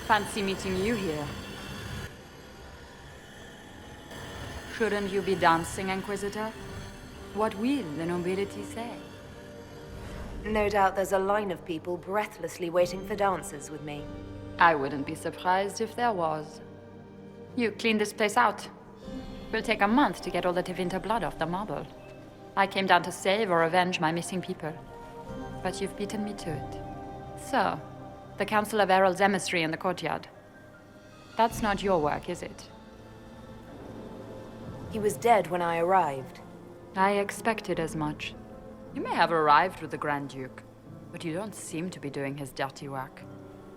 Fancy meeting you here. Shouldn't you be dancing, Inquisitor? What will the nobility say? No doubt there's a line of people breathlessly waiting for dances with me. I wouldn't be surprised if there was. You cleaned this place out. Will take a month to get all the Tevinter blood off the marble. I came down to save or avenge my missing people. But you've beaten me to it. So, the Council of Errol's emissary in the courtyard. That's not your work, is it? He was dead when I arrived. I expected as much. You may have arrived with the Grand Duke, but you don't seem to be doing his dirty work.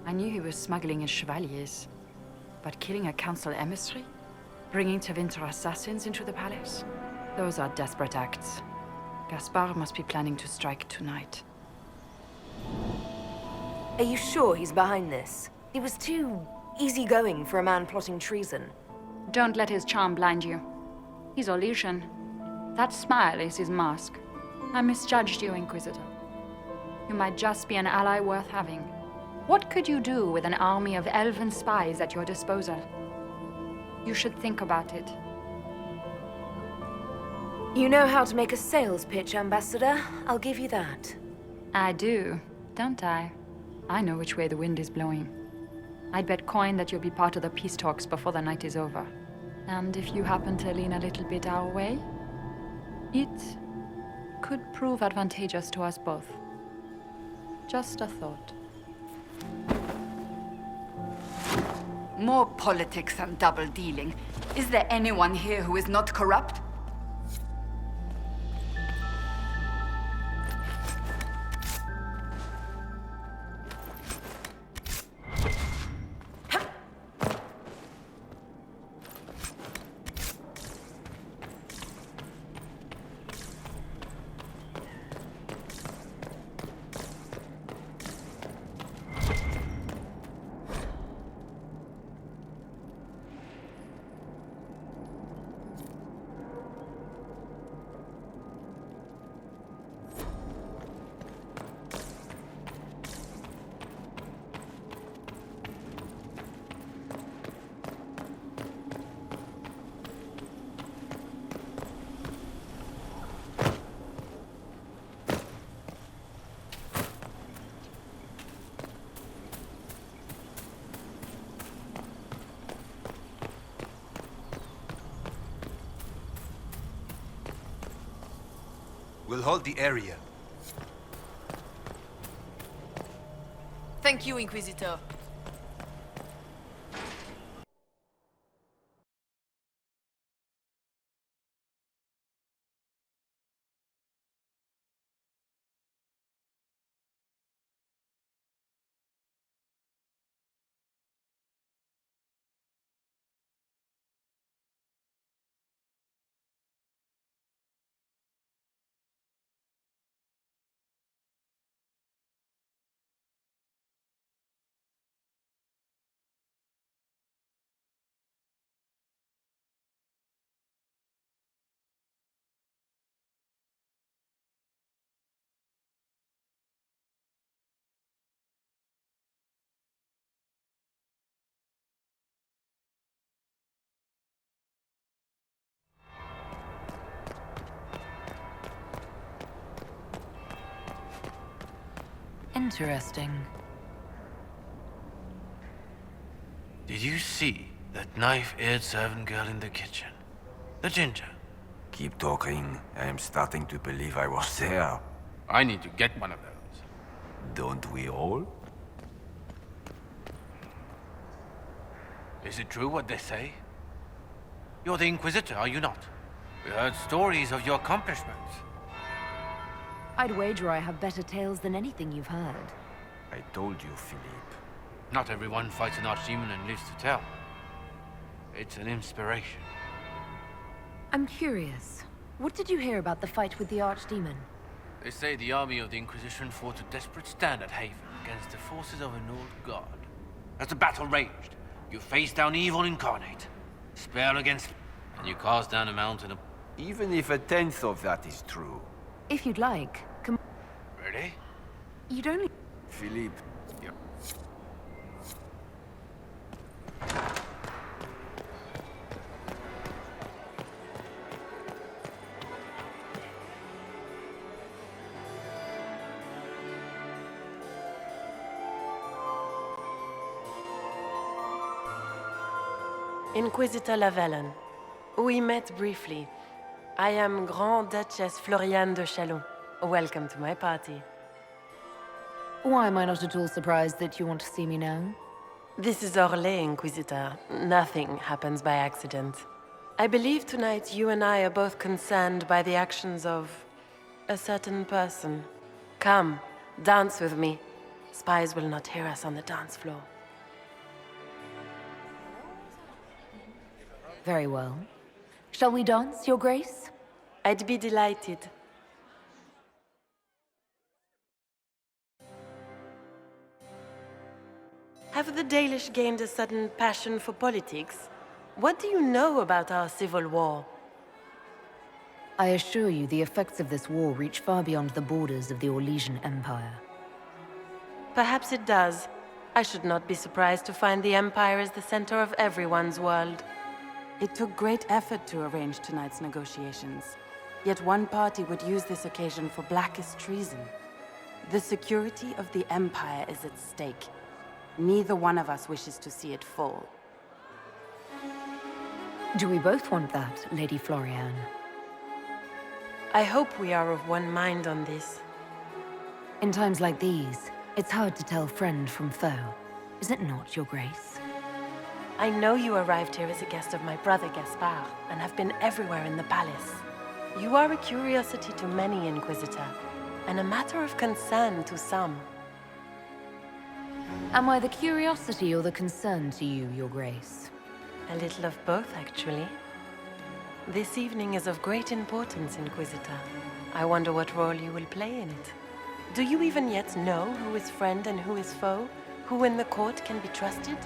I knew he was smuggling his chevaliers. But killing a council emissary? Bringing Tevinter assassins into the palace? Those are desperate acts. Gaspard must be planning to strike tonight. Are you sure he's behind this? He was too easygoing for a man plotting treason. Don't let his charm blind you. He's Orlesian. That smile is his mask. I misjudged you, Inquisitor. You might just be an ally worth having. What could you do with an army of elven spies at your disposal? You should think about it. You know how to make a sales pitch, Ambassador. I'll give you that. I do, don't I? I know which way the wind is blowing. I'd bet coin that you'll be part of the peace talks before the night is over. And if you happen to lean a little bit our way, it could prove advantageous to us both. Just a thought. More politics and double-dealing. Is there anyone here who is not corrupt? We'll hold the area. Thank you, Inquisitor. Interesting. Did you see that knife-eared servant girl in the kitchen? The ginger. Keep talking. I'm starting to believe I was there. I need to get one of those. Don't we all? Is it true what they say? You're the Inquisitor, are you not? We heard stories of your accomplishments. I'd wager I have better tales than anything you've heard. I told you, Philippe. Not everyone fights an archdemon and lives to tell. It's an inspiration. I'm curious. What did you hear about the fight with the Archdemon? They say the army of the Inquisition fought a desperate stand at Haven against the forces of an old god. As the battle raged, you faced down evil incarnate. Spell against... and you cast down a mountain of... Even if a tenth of that is true. If you'd like, come... Really? You'd only... Philippe, Inquisitor Lavellen. We met briefly. I am Grand Duchess Floriane de Chalon. Welcome to my party. Why am I not at all surprised that you want to see me now? This is Orlais, Inquisitor. Nothing happens by accident. I believe tonight you and I are both concerned by the actions of a certain person. Come, dance with me. Spies will not hear us on the dance floor. Very well. Shall we dance, Your Grace? I'd be delighted. Have the Dalish gained a sudden passion for politics? What do you know about our civil war? I assure you the effects of this war reach far beyond the borders of the Orlesian Empire. Perhaps it does. I should not be surprised to find the Empire is the center of everyone's world. It took great effort to arrange tonight's negotiations. Yet one party would use this occasion for blackest treason. The security of the Empire is at stake. Neither one of us wishes to see it fall. Do we both want that, Lady Floriane? I hope we are of one mind on this. In times like these, it's hard to tell friend from foe. Is it not, Your Grace? I know you arrived here as a guest of my brother Gaspard, and have been everywhere in the palace. You are a curiosity to many, Inquisitor, and a matter of concern to some. Am I the curiosity or the concern to you, Your Grace? A little of both, actually. This evening is of great importance, Inquisitor. I wonder what role you will play in it. Do you even yet know who is friend and who is foe? Who in the court can be trusted?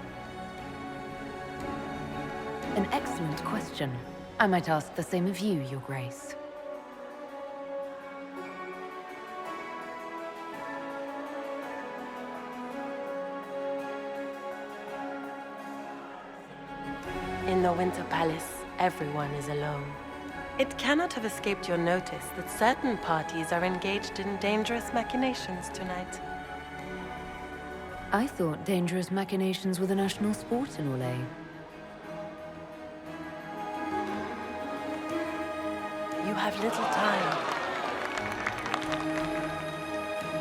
An excellent question. I might ask the same of you, Your Grace. In the Winter Palace, everyone is alone. It cannot have escaped your notice that certain parties are engaged in dangerous machinations tonight. I thought dangerous machinations were the national sport in Orlais. You have little time.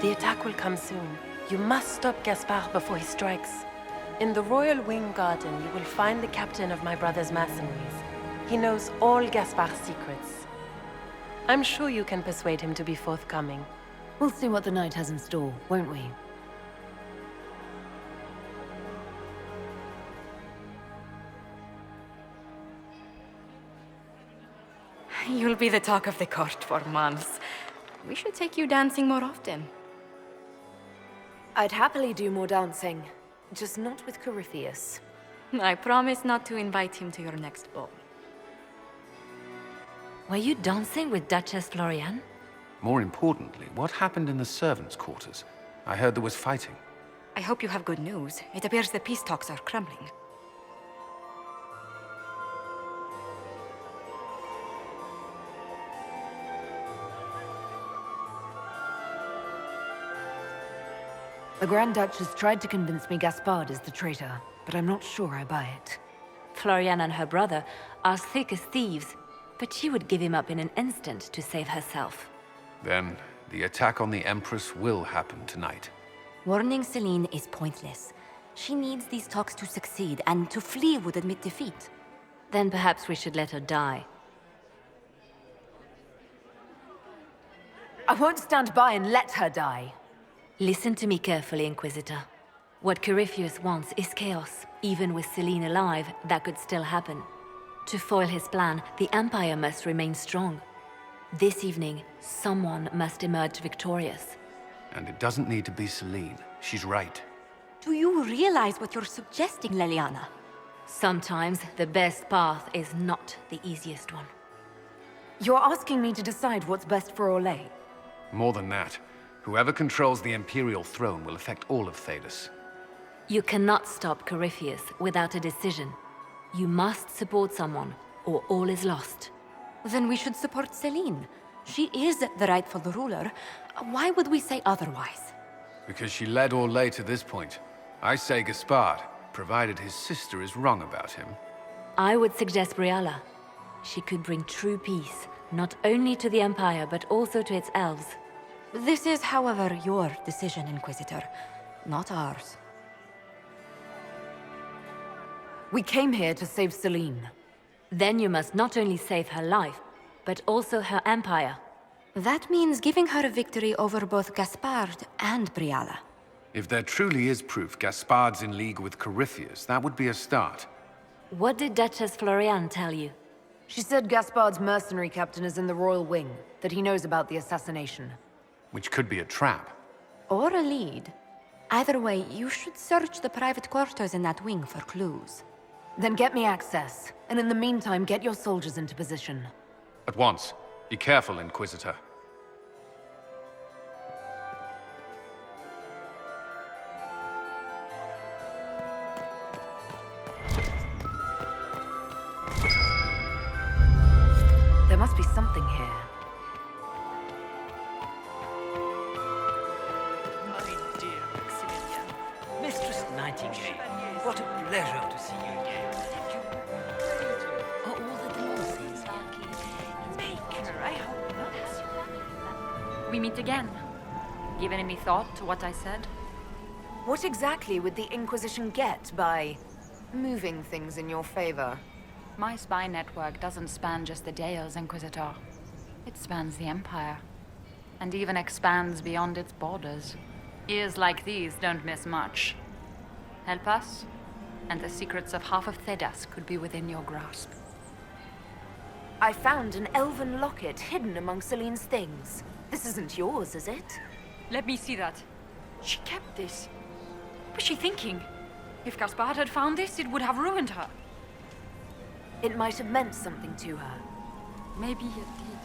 The attack will come soon. You must stop Gaspard before he strikes. In the Royal Wing Garden, you will find the captain of my brother's mercenaries. He knows all Gaspard's secrets. I'm sure you can persuade him to be forthcoming. We'll see what the night has in store, won't we? You'll be the talk of the court for months. We should take you dancing more often. I'd happily do more dancing, just not with Corypheus. I promise not to invite him to your next ball. Were you dancing with Duchess Floriane? More importantly, what happened in the servants' quarters? I heard there was fighting. I hope you have good news. It appears the peace talks are crumbling. The Grand Duchess tried to convince me Gaspard is the traitor, but I'm not sure I buy it. Floriane and her brother are thick as thieves, but she would give him up in an instant to save herself. Then, the attack on the Empress will happen tonight. Warning Celine is pointless. She needs these talks to succeed, and to flee would admit defeat. Then perhaps we should let her die. I won't stand by and let her die. Listen to me carefully, Inquisitor. What Corypheus wants is chaos. Even with Celine alive, that could still happen. To foil his plan, the Empire must remain strong. This evening, someone must emerge victorious. And it doesn't need to be Celine. She's right. Do you realize what you're suggesting, Leliana? Sometimes the best path is not the easiest one. You're asking me to decide what's best for Orlais? More than that, whoever controls the Imperial throne will affect all of Thedas. You cannot stop Corypheus without a decision. You must support someone, or all is lost. Then we should support Celine. She is the rightful ruler. Why would we say otherwise? Because she led Orlais to this point. I say Gaspard, provided his sister is wrong about him. I would suggest Briala. She could bring true peace, not only to the Empire, but also to its elves. This is, however, your decision, Inquisitor, not ours. We came here to save Celine. Then you must not only save her life, but also her empire. That means giving her a victory over both Gaspard and Briala. If there truly is proof Gaspard's in league with Corypheus, that would be a start. What did Duchess Floriane tell you? She said Gaspard's mercenary captain is in the Royal Wing, that he knows about the assassination. Which could be a trap. Or a lead. Either way, you should search the private quarters in that wing for clues. Then get me access, and in the meantime, get your soldiers into position. At once. Be careful, Inquisitor. There must be something here. My dear Maximilian, Mistress Nightingale, what a pleasure to see you again. Are all the dwarves Baker, I hope not. We meet again. Given any thought to what I said? What exactly would the Inquisition get by moving things in your favor? My spy network doesn't span just the Dales, Inquisitor. It spans the Empire. And even expands beyond its borders. Ears like these don't miss much. Help us, and the secrets of half of Thedas could be within your grasp. I found an elven locket hidden among Celine's things. This isn't yours, is it? Let me see that. She kept this. What was she thinking? If Gaspard had found this, it would have ruined her. It might have meant something to her. Maybe it did.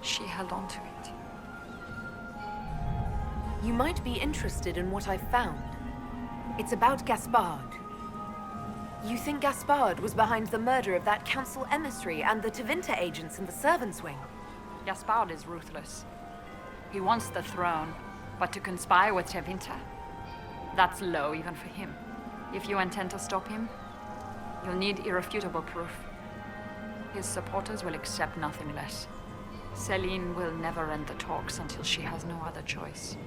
She held on to it. You might be interested in what I found. It's about Gaspard. You think Gaspard was behind the murder of that council emissary and the Tevinter agents in the servants' wing? Gaspard is ruthless. He wants the throne, but to conspire with Tevinter? That's low even for him. If you intend to stop him, you'll need irrefutable proof. His supporters will accept nothing less. Celine will never end the talks until she has no other choice.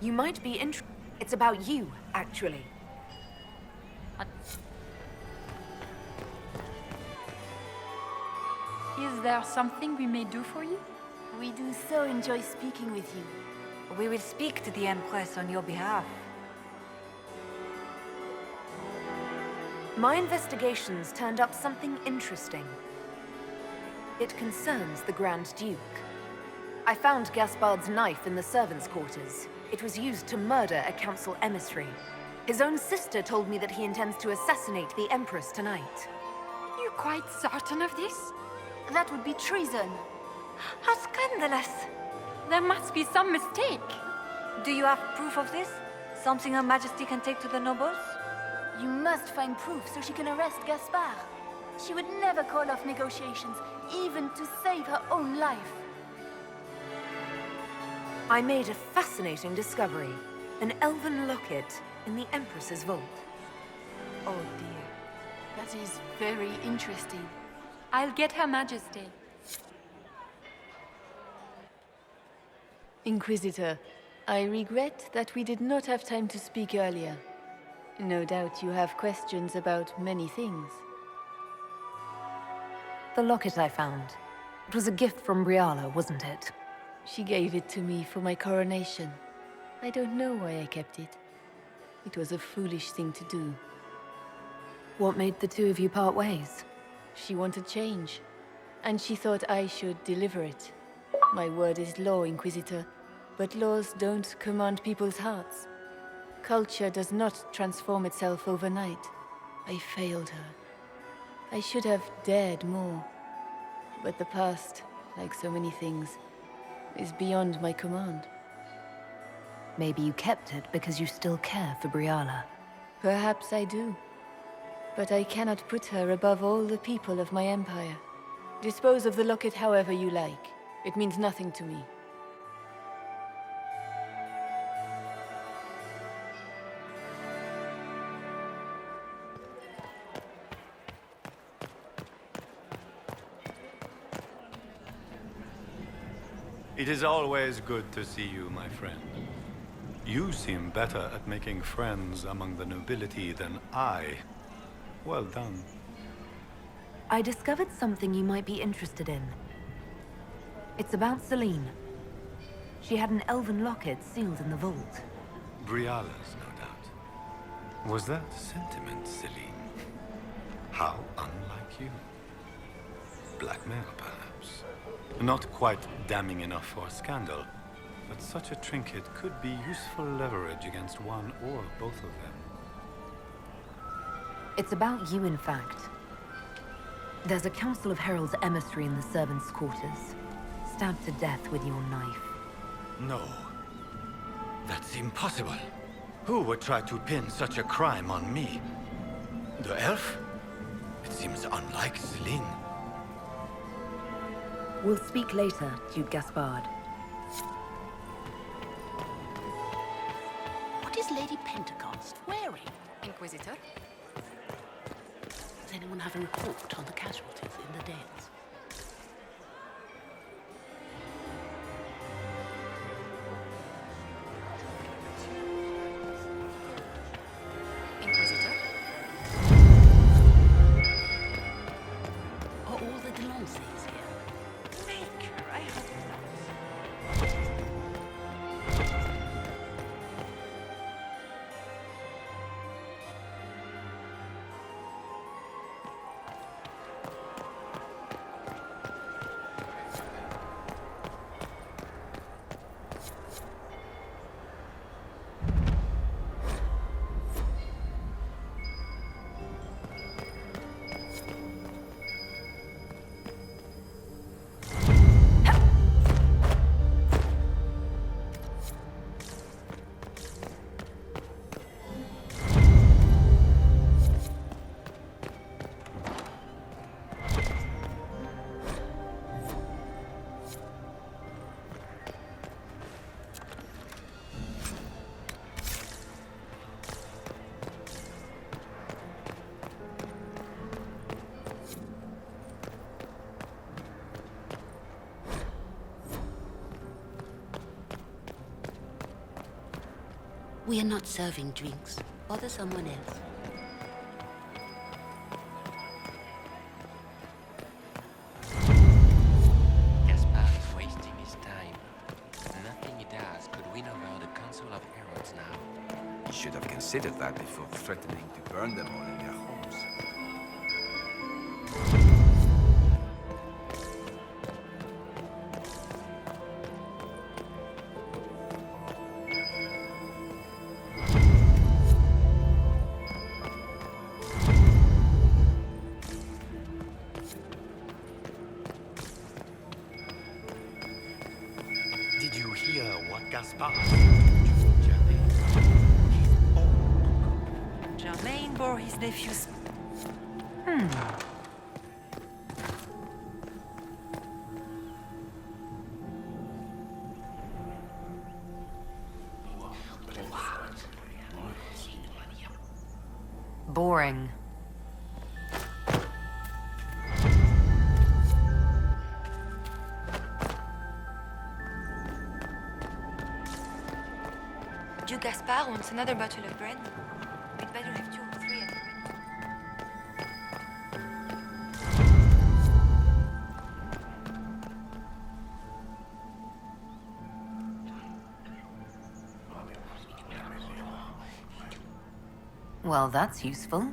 You might be interested. It's about you, actually. Is there something we may do for you? We do so enjoy speaking with you. We will speak to the Empress on your behalf. My investigations turned up something interesting. It concerns the Grand Duke. I found Gaspard's knife in the servants' quarters. It was used to murder a council emissary. His own sister told me that he intends to assassinate the Empress tonight. You're quite certain of this? That would be treason. How scandalous! There must be some mistake. Do you have proof of this? Something Her Majesty can take to the nobles? You must find proof so she can arrest Gaspard. She would never call off negotiations, even to save her own life. I made a fascinating discovery. An elven locket in the Empress's vault. Oh dear. That is very interesting. I'll get Her Majesty. Inquisitor, I regret that we did not have time to speak earlier. No doubt you have questions about many things. The locket I found. It was a gift from Briala, wasn't it? She gave it to me for my coronation. I don't know why I kept it. It was a foolish thing to do. What made the two of you part ways? She wanted change, and she thought I should deliver it. My word is law, Inquisitor, but laws don't command people's hearts. Culture does not transform itself overnight. I failed her. I should have dared more. But the past, like so many things, is beyond my command. Maybe you kept it because you still care for Briala. Perhaps I do. But I cannot put her above all the people of my empire. Dispose of the locket however you like. It means nothing to me. It is always good to see you, my friend. You seem better at making friends among the nobility than I. Well done. I discovered something you might be interested in. It's about Celine. She had an elven locket sealed in the vault. Briala's, no doubt. Was that sentiment, Celine? How unlike you. Blackmail, perhaps. Not quite damning enough for scandal, but such a trinket could be useful leverage against one or both of them. It's about you, in fact. There's a Council of Heralds emissary in the servants' quarters, stabbed to death with your knife. No. That's impossible. Who would try to pin such a crime on me? The elf? It seems unlike Celine. We'll speak later, Duke Gaspard. What is Lady Pentecost wearing? Inquisitor? Does anyone have a report on the casualties in the dens? Inquisitor? Are all the Delancey's here? Maker, I hope not. We are not serving drinks. Bother someone else. Gaspard is wasting his time. Nothing he does could win over the Council of Heralds now. You should have considered that before threatening to burn them all in their homes. Did you hear what Gaspard said to Germain? He's old. Germain bore his nephew's... Boring. Duke Gaspard wants another bottle of bread. We'd better have 2 or 3 at the ready. Well, that's useful.